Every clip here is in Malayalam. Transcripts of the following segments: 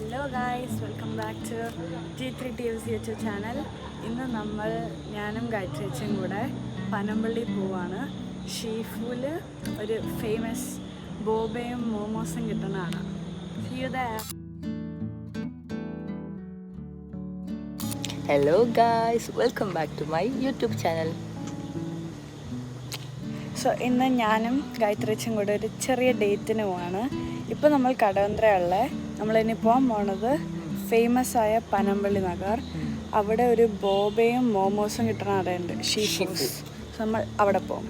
Hello guys, welcome back to G3 TVC YouTube channel. ഇന്ന് ഞാനും ഗായത്രിയും കൂടെ പനമ്പള്ളി പോവാണ്. ഷീഫൂല് ഒരു ഫേമസ് ബോബയും മോമോസും കിട്ടുന്നതാണ്. See you there. Hello guys, welcome back to my YouTube channel. So ഇന്ന് ഞാനും ഗായത്രിയും കൂടെ ഒരു ചെറിയ ഡേറ്റിന് പോവാണ്. ഇപ്പോൾ നമ്മൾ കടവന്ത്രയുള്ള നമ്മളിനി പോകാൻ പോണത് ഫേമസ് ആയ പനമ്പള്ളി നഗർ. അവിടെ ഒരു ബോബയും മോമോസും കിട്ടണ കടയുണ്ട്, ഷീഫൂസ്. നമ്മൾ അവിടെ പോകും.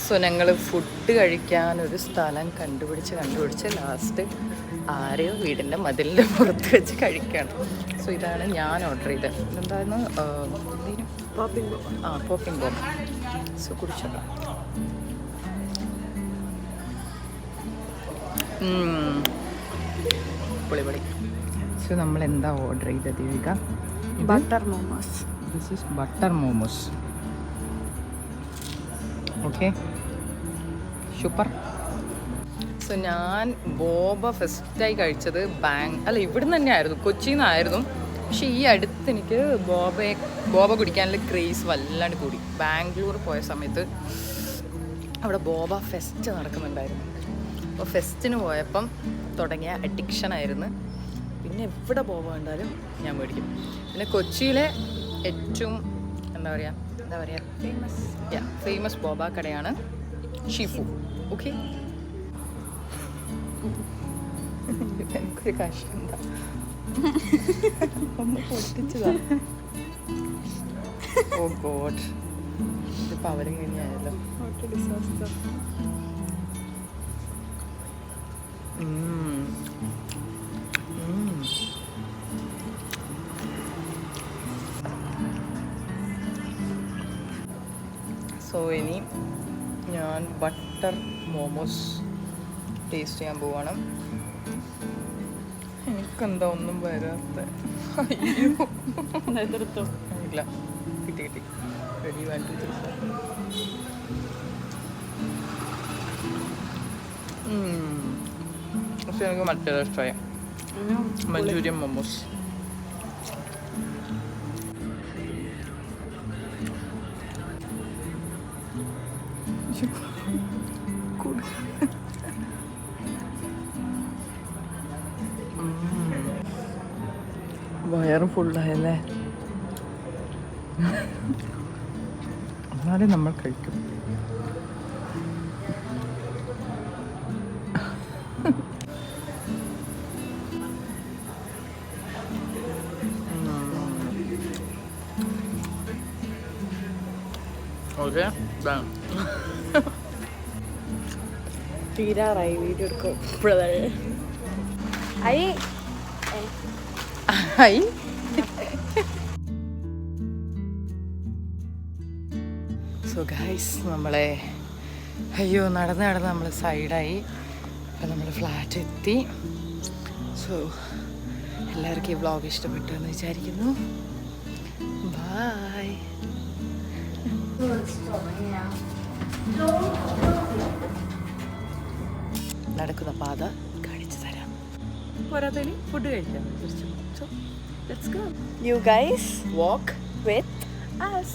സോ ഞങ്ങൾ ഫുഡ് കഴിക്കാൻ ഒരു സ്ഥലം കണ്ടുപിടിച്ച് ലാസ്റ്റ് ആരെയോ വീടിൻ്റെ മതിലിൻ്റെ പുറത്ത് വെച്ച് കഴിക്കണം. സോ ഇതാണ് ഞാൻ ഓർഡർ ചെയ്തത്. എന്തായിരുന്നു പോപ്പിംഗ് ബോം. സോ കുടിച്ചോളാം. പൊളി. സോ നമ്മൾ എന്താ ഓർഡർ ചെയ്തത് Deepika? Butter momos. This is butter momos. Okay, super. So ഞാൻ ബോബ ഫസ്റ്റായി കഴിച്ചത് ഇവിടെ നിന്ന് തന്നെയായിരുന്നു, കൊച്ചിയിൽ നിന്നായിരുന്നു. പക്ഷേ ഈ അടുത്ത് എനിക്ക് ബോബ കുടിക്കാനുള്ള ക്രേസ് വല്ലാണ്ട് കൂടി. ബാംഗ്ലൂർ പോയ സമയത്ത് അവിടെ ബോബ ഫെസ്റ്റ് നടക്കുന്നുണ്ടായിരുന്നു. അപ്പോൾ ഫെസ്റ്റിന് പോയപ്പം തുടങ്ങിയ അഡിക്ഷനായിരുന്നു. പിന്നെ എവിടെ ബോബ കണ്ടാലും ഞാൻ മേടിക്കും. പിന്നെ കൊച്ചിയിലെ ഏറ്റവും എന്താ പറയുക ഫേമസ് ബോബ കടയാണ് ഷീഫു. ഓക്കെ, എനിക്കൊരു കാശ് എന്താ ഒന്ന് പൊട്ടിച്ചതാ. ഓ ഗോഡ്, ഇതിപ്പോൾ അവരെങ്ങനെയായല്ലോ. സോ ഇനി ഞാൻ ബട്ടർ മോമോസ് ടേസ്റ്റ് ചെയ്യാൻ പോവാണ്. എനിക്കെന്താ ഒന്നും വരാത്ത? എതിർത്തോ? ഇല്ല, കിട്ടി. റെഡി, 1 2 3 4. പക്ഷെ എനിക്ക് മറ്റേത് ഇഷ്ടമായി, മഞ്ചൂരിയൻ മോമോസ്. വയറും ഫുള്ളായല്ലേ? എന്നാലും നമ്മൾ കഴിക്കും. ഓക്കെ, തീരാറായി. വീഡിയോ എടുക്കും. സോ ഗൈസ്, നമ്മളെ നടന്ന് നമ്മൾ സൈഡായി. അപ്പം നമ്മൾ ഫ്ലാറ്റ് എത്തി. സോ എല്ലാവർക്കും ഈ വ്ളോഗ് ഇഷ്ടപ്പെട്ടു എന്ന് വിചാരിക്കുന്നു. ബൈ. നടക്കുന്ന പാത കാണിച്ചു തരാം. പോരാത്തതിന് ഫുഡ് കഴിക്കാൻ വിചാരിച്ചു. So let's go. You guys walk with us.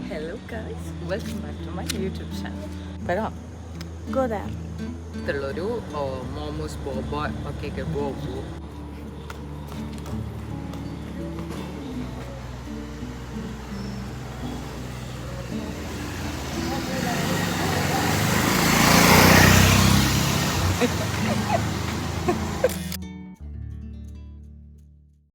Hello guys, welcome back to my YouTube channel. വരാം. Go there. ഇതുള്ളൊരു മോമോസ് ബോബ ഒക്കെ